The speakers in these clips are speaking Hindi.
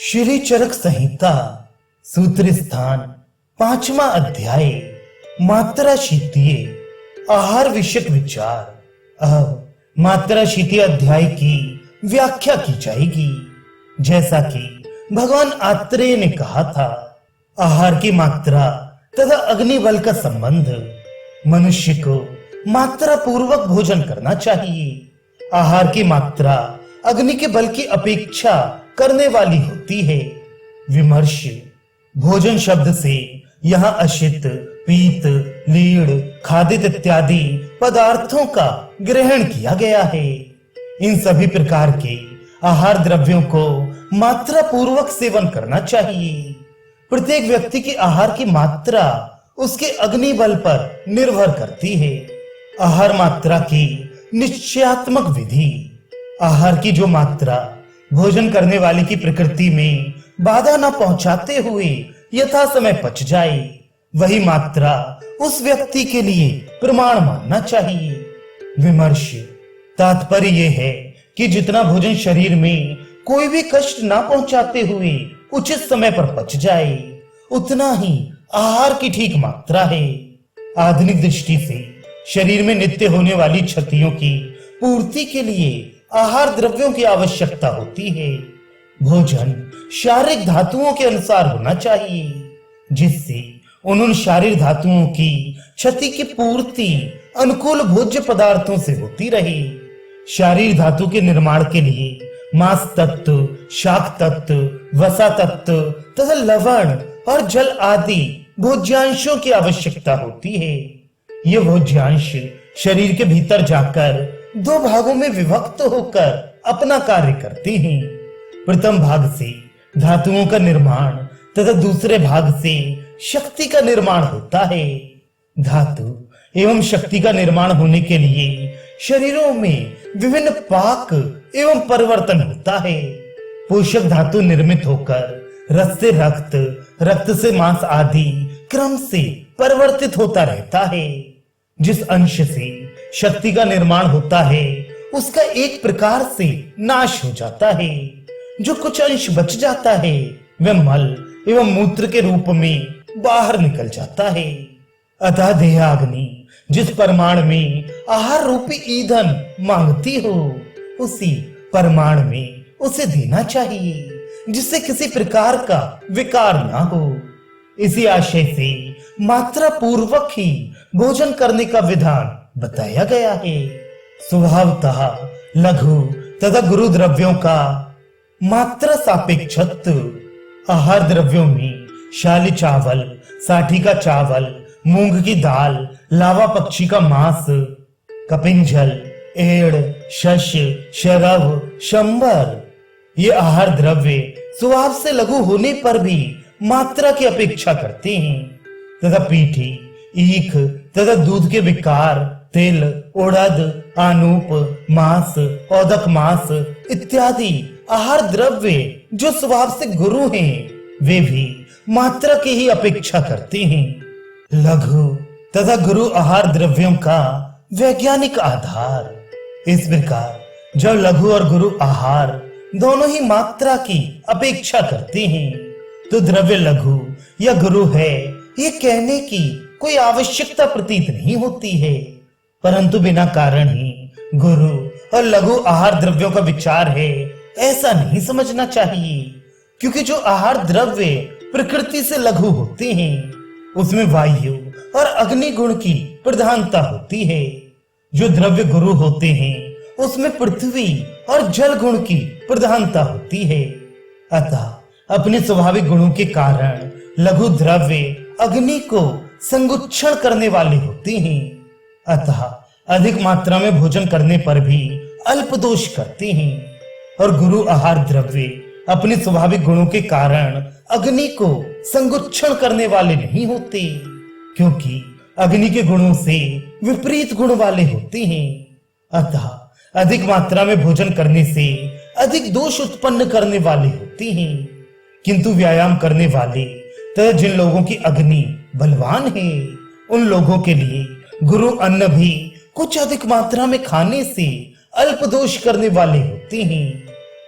श्री चरक संहिता सूत्र स्थान 5वां अध्याय मात्रा शीतीय आहार विषयक विचार। अब मात्रा शीतीय अध्याय की व्याख्या की जाएगी। जैसा कि भगवान आत्रेय ने कहा था, आहार की मात्रा तथा अग्निबल का संबंध। मनुष्य को मात्रा पूर्वक भोजन करना चाहिए। आहार की मात्रा अग्नि के बल की अपेक्षा करने वाली होती है। विमर्श भोजन शब्द से यहाँ अशित, पीत, लीड़, खादित इत्यादि पदार्थों का ग्रहण किया गया है। इन सभी प्रकार के आहार द्रव्यों को मात्रा पूर्वक सेवन करना चाहिए। प्रत्येक व्यक्ति की आहार की मात्रा उसके अग्नि बल पर निर्भर करती है। आहार मात्रा की निश्चयात्मक विधि। आहार की जो मात्रा भोजन करने वाले की प्रकृति में बाधा न पहुंचाते हुए यथा समय पच जाए, वही मात्रा उस व्यक्ति के लिए प्रमाण मानना चाहिए। विमर्श तात्पर्य यह है कि जितना भोजन शरीर में कोई भी कष्ट ना पहुंचाते हुए उचित समय पर पच जाए, उतना ही आहार की ठीक मात्रा है। आधुनिक दृष्टि से शरीर में नित्य होने वाली क्षतियों की पूर्ति के लिए आहार द्रव्यों की आवश्यकता होती है। भोजन शारीरिक धातुओं के अनुसार होना चाहिए, जिससे उन शारीरिक धातुओं की क्षति की पूर्ति अनुकूल भोज्य पदार्थों से होती रहे। शारीरिक धातु के निर्माण के लिए मांस तत्व, शाक तत्व, वसा तत्व तथा लवण और जल आदि भोज्यांशों की आवश्यकता होती है। ये भोज्यांश शरीर के भीतर जाकर दो भागों में विभक्त होकर अपना कार्य करते हैं। प्रथम भाग से धातुओं का निर्माण तथा दूसरे भाग से शक्ति का निर्माण होता है। धातु एवं शक्ति का निर्माण होने के लिए शरीरों में विभिन्न पाक एवं परिवर्तन होता है। पोषक धातु निर्मित होकर रस से रक्त, रक्त से मांस आदि क्रम से परिवर्तित होता रहता है। जिस अंश से शक्ति का निर्माण होता है, उसका एक प्रकार से नाश हो जाता है। जो कुछ अंश बच जाता है, वह मल एवं मूत्र के रूप में बाहर निकल जाता है। अतः देहाग्नि जिस परमाणु में आहार रूपी ईंधन मांगती हो, उसी परमाणु में उसे देना चाहिए, जिससे किसी प्रकार का विकार ना हो। इसी आशय से मात्रा पूर्वक ही भोजन करने का विधान बताया गया है। स्वभावतः लघु तथा गुरु द्रव्यों का मात्रा सापेक्षत्व। आहार द्रव्यों में शाली चावल, साठी का चावल, मूंग की दाल, लावा पक्षी का मांस, कपिंजल, एड़, शश, शरव, शंबर, ये आहार द्रव्य स्वभाव से लघु होने पर भी मात्रा की अपेक्षा करते हैं तथा पीठी, ईख तथा दूध के विकार, तिल, उड़द, आनूप, मांस, औदक मांस इत्यादि आहार द्रव्य जो स्वभाव से गुरु हैं, वे भी मात्रा की ही अपेक्षा करते हैं। लघु तथा गुरु आहार द्रव्यों का वैज्ञानिक आधार। इस प्रकार जब लघु और गुरु आहार दोनों ही मात्रा की अपेक्षा करते हैं, तो द्रव्य लघु या गुरु है ये कहने की कोई आवश्यकता प्रतीत नहीं होती है। परंतु बिना कारण ही गुरु और लघु आहार द्रव्यों का विचार है, ऐसा नहीं समझना चाहिए। क्योंकि जो आहार द्रव्य प्रकृति से लघु होते हैं, उसमें वायु और अग्नि गुण की प्रधानता होती है। जो द्रव्य गुरु होते हैं, उसमें पृथ्वी और जल गुण की प्रधानता होती है। अतः अपने स्वाभाविक गुणों के कारण लघु द्रव्य अग्नि को संगुच्छण करने वाले होते हैं। अतः अधिक मात्रा में भोजन करने पर भी अल्प दोष करते हैं। और गुरु आहार द्रव्य अपने स्वाभाविक गुणों के कारण अग्नि को संगुच्छण करने वाले नहीं होते, क्योंकि अग्नि के गुणों से विपरीत गुण वाले होते हैं। अतः अधिक मात्रा में भोजन करने से अधिक दोष उत्पन्न करने वाले होते हैं। किंतु व्यायाम करने वाले तथा जिन लोगों की अग्नि बलवान है, उन लोगों के लिए गुरु अन्न भी कुछ अधिक मात्रा में खाने से अल्प दोष करने वाले होते हैं।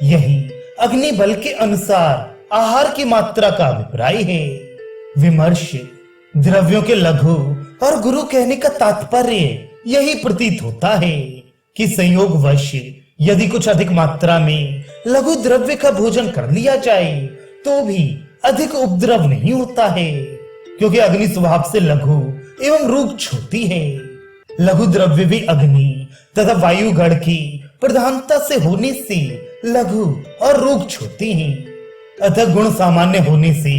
यही अग्नि बल के अनुसार आहार की मात्रा का अभिप्राय है। विमर्श द्रव्यों के लघु और गुरु कहने का तात्पर्य यही प्रतीत होता है कि संयोगवश यदि कुछ अधिक मात्रा में लघु द्रव्य का भोजन कर लिया जाए तो भी अधिक उपद्रव नहीं होता है, क्योंकि अग्नि स्वभाव से लघु एवं रूक्ष होती है। लघु द्रव्य भी अग्नि तथा वायु गण की प्रधानता से होने से लघु और रूक्ष होते हैं, अतः गुण सामान्य होने से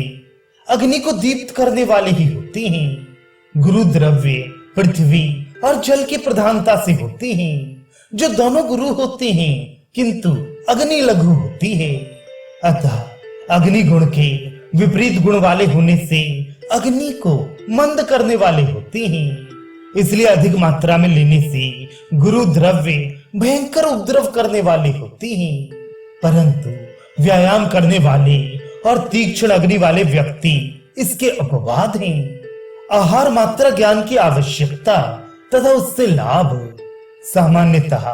अग्नि को दीप्त करने वाले ही होते हैं। गुरु द्रव्य पृथ्वी और जल की प्रधानता से होते हैं, जो दोनों गुरु होते हैं किंतु अग्नि लघु होती है। अतः अग्नि गुण के विपरीत गुण वाले होने से अग्नि को मंद करने वाले होते हैं। इसलिए अधिक मात्रा में लेने से गुरु द्रव्य भयंकर उपद्रव करने वाले होते हैं, परंतु व्यायाम करने वाले और तीक्ष्ण अग्नि वाले व्यक्ति इसके अपवाद हैं। आहार मात्रा ज्ञान की आवश्यकता तथा उससे लाभ सामान्यतः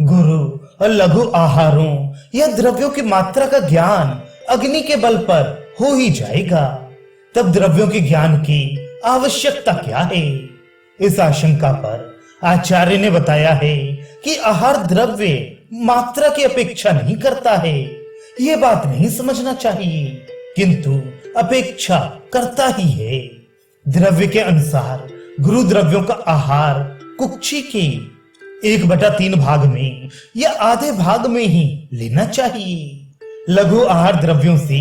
गुरु और लघु आहारों या द्रव्यों की मात्रा का ज्ञान अग्नि के बल पर हो ही जाएगा, तब द्रव्यों के ज्ञान की आवश्यकता क्या है? इस आशंका पर आचार्य ने बताया है कि आहार द्रव्य मात्रा की अपेक्षा नहीं करता है, ये बात नहीं समझना चाहिए, किंतु अपेक्षा करता ही है। द्रव्य के अनुसार गुरु द्रव्यों का आहार कुक्षी के 1/3 भाग में या आधे भाग में ही लेना चाहिए। लघु आहार द्रव्यों से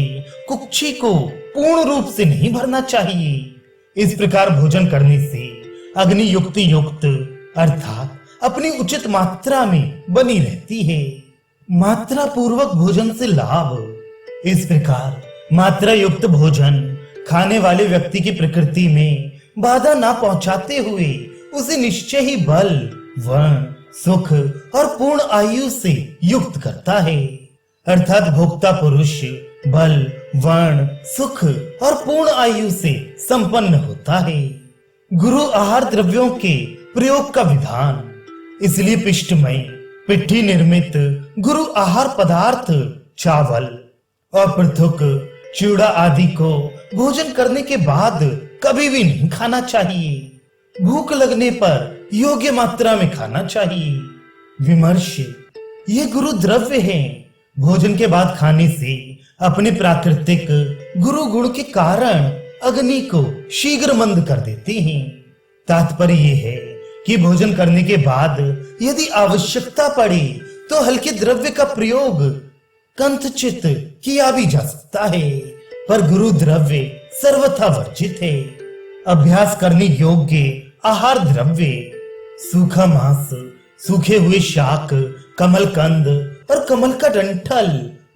कुक्षी को पूर्ण रूप से नहीं भरना चाहिए। इस प्रकार भोजन करने से अग्नि युक्त अर्थात अपनी उचित मात्रा में बनी रहती है। मात्रा पूर्वक भोजन से लाभ। इस प्रकार मात्रा युक्त भोजन खाने वाले व्यक्ति की प्रकृति में बाधा ना पहुंचाते हुए उसे निश्चय ही बल, वर्ण, सुख और पूर्ण आयु से युक्त करता है। अर्थात भोक्ता पुरुष बल, वर्ण, सुख और पूर्ण आयु से संपन्न होता है। गुरु आहार द्रव्यों के प्रयोग का विधान। इसलिए पिष्टमय पिट्ठी निर्मित गुरु आहार पदार्थ चावल और पृथुक चूड़ा आदि को भोजन करने के बाद कभी भी नहीं खाना चाहिए। भूख लगने पर योग्य मात्रा में खाना चाहिए। विमर्श ये गुरु द्रव्य हैं, भोजन के बाद खाने से अपने प्राकृतिक गुरु गुण के कारण अग्नि को शीघ्र मंद कर देते हैं। तात्पर्य यह है कि भोजन करने के बाद यदि आवश्यकता पड़े तो हल्के द्रव्य का प्रयोग कंथचित किया भी जा सकता है, पर गुरु द्रव्य सर्वथा वर्जित है। अभ्यास करने योग्य आहार द्रव्य सूखा मांस, सूखे हुए शाक, कमलकंद और कमल का डंठल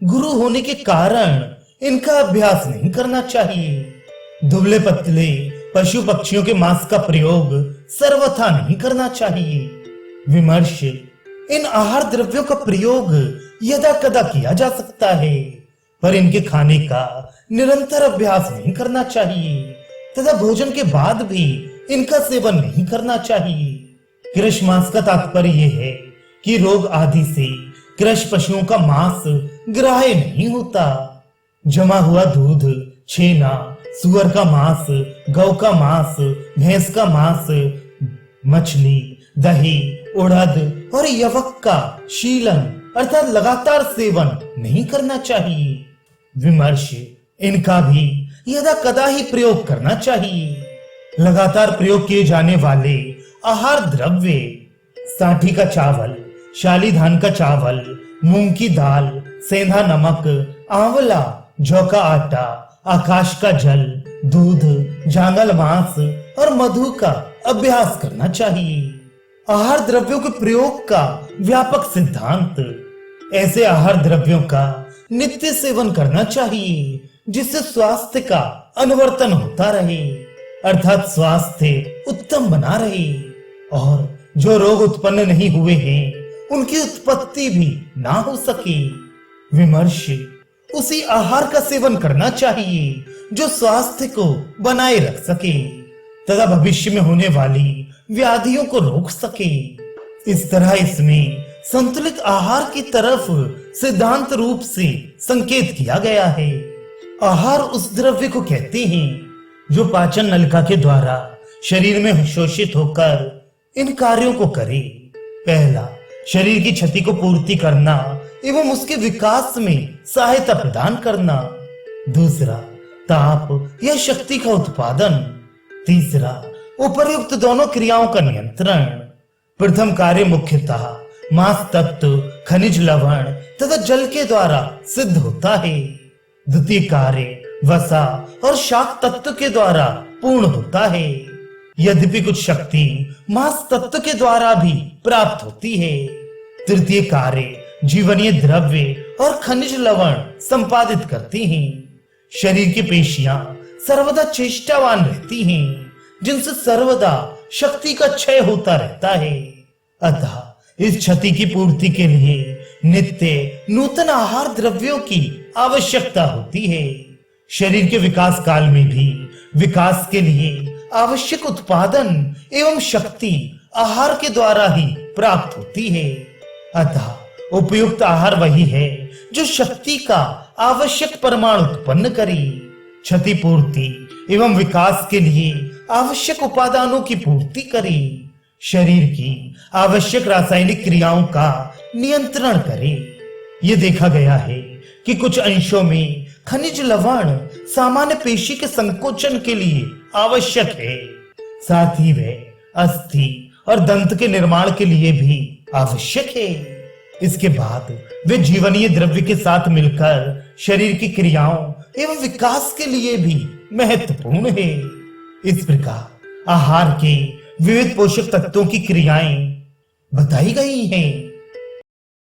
गुरु होने के कारण इनका अभ्यास नहीं करना चाहिए। दुबले पतले पशु पक्षियों के मांस का प्रयोग सर्वथा नहीं करना चाहिए। विमर्श इन आहार द्रव्यों का प्रयोग यदा कदा किया जा सकता है, पर इनके खाने का निरंतर अभ्यास नहीं करना चाहिए तथा भोजन के बाद भी इनका सेवन नहीं करना चाहिए। कृष मांस का तात्पर्य यह है कि रोग आदि से कृष पशुओं का मांस ग्राह्य नहीं होता। जमा हुआ दूध, छेना, सुअर का मांस, गौ का मांस, भैंस का मांस, मछली, दही, उड़द और यवक का शीलन अर्थात लगातार सेवन नहीं करना चाहिए। विमर्श इनका भी यदा कदा ही प्रयोग करना चाहिए। लगातार प्रयोग किए जाने वाले आहार द्रव्य साठी का चावल, शाली धान का चावल, मूंग की दाल, सेंधा नमक, आंवला, जौ का आटा, आकाश का जल, दूध, जांगल मांस और मधु का अभ्यास करना चाहिए। आहार द्रव्यों के प्रयोग का व्यापक सिद्धांत। ऐसे आहार द्रव्यों का नित्य सेवन करना चाहिए जिससे स्वास्थ्य का अनुवर्तन होता रहे, अर्थात स्वास्थ्य उत्तम बना रहे और जो रोग उत्पन्न नहीं हुए हैं उनकी उत्पत्ति भी ना हो सके। विमर्श उसी आहार का सेवन करना चाहिए जो स्वास्थ्य को बनाए रख सके तथा भविष्य में होने वाली व्याधियों को रोक सके। इस तरह इसमें संतुलित आहार की तरफ सिद्धांत रूप से संकेत किया गया है। आहार उस द्रव्य को कहते हैं जो पाचन नलिका के द्वारा शरीर में शोषित होकर इन कार्यों को करे। पहला, शरीर की क्षति को पूर्ति करना एवं उसके विकास में सहायता प्रदान करना। दूसरा, ताप या शक्ति का उत्पादन। तीसरा, उपर्युक्त दोनों क्रियाओं का नियंत्रण। प्रथम कार्य मुख्यतः मांस तत्व, खनिज लवण तथा जल के द्वारा सिद्ध होता है। द्वितीय कार्य वसा और शाक तत्व के द्वारा पूर्ण होता है। यद्यपि कुछ शक्ति मांस तत्व के द्वारा भी प्राप्त होती है। तृतीय कार्य जीवनीय द्रव्य और खनिज लवण संपादित करती हैं। शरीर की पेशियां सर्वदा चेष्टावान रहती हैं, जिनसे सर्वदा शक्ति का क्षय होता रहता है। अतः इस क्षति की पूर्ति के लिए नित्य नूतन आहार द्रव्यों की आवश्यकता होती है। शरीर के विकास काल में भी विकास के लिए आवश्यक उत्पादन एवं शक्ति आहार के द्वारा ही प्राप्त होती है। अतः उपयुक्त आहार वही है जो शक्ति का आवश्यक परमाणु उत्पन्न करे। क्षतिपूर्ति एवं विकास के लिए आवश्यक उपादानों की पूर्ति करे। शरीर की आवश्यक रासायनिक क्रियाओं का नियंत्रण करे। ये देखा गया है कि कुछ अंशों में खनिज लवण सामान्य पेशी के संकोचन के लिए आवश्यक है, साथ ही वह अस्थि और दंत के निर्माण के लिए भी आवश्यक है। इसके बाद वे जीवनीय द्रव्य के साथ मिलकर शरीर की क्रियाओं एवं विकास के लिए भी महत्वपूर्ण है। इस प्रकार आहार के विविध पोषक तत्वों की क्रियाएं बताई गई हैं।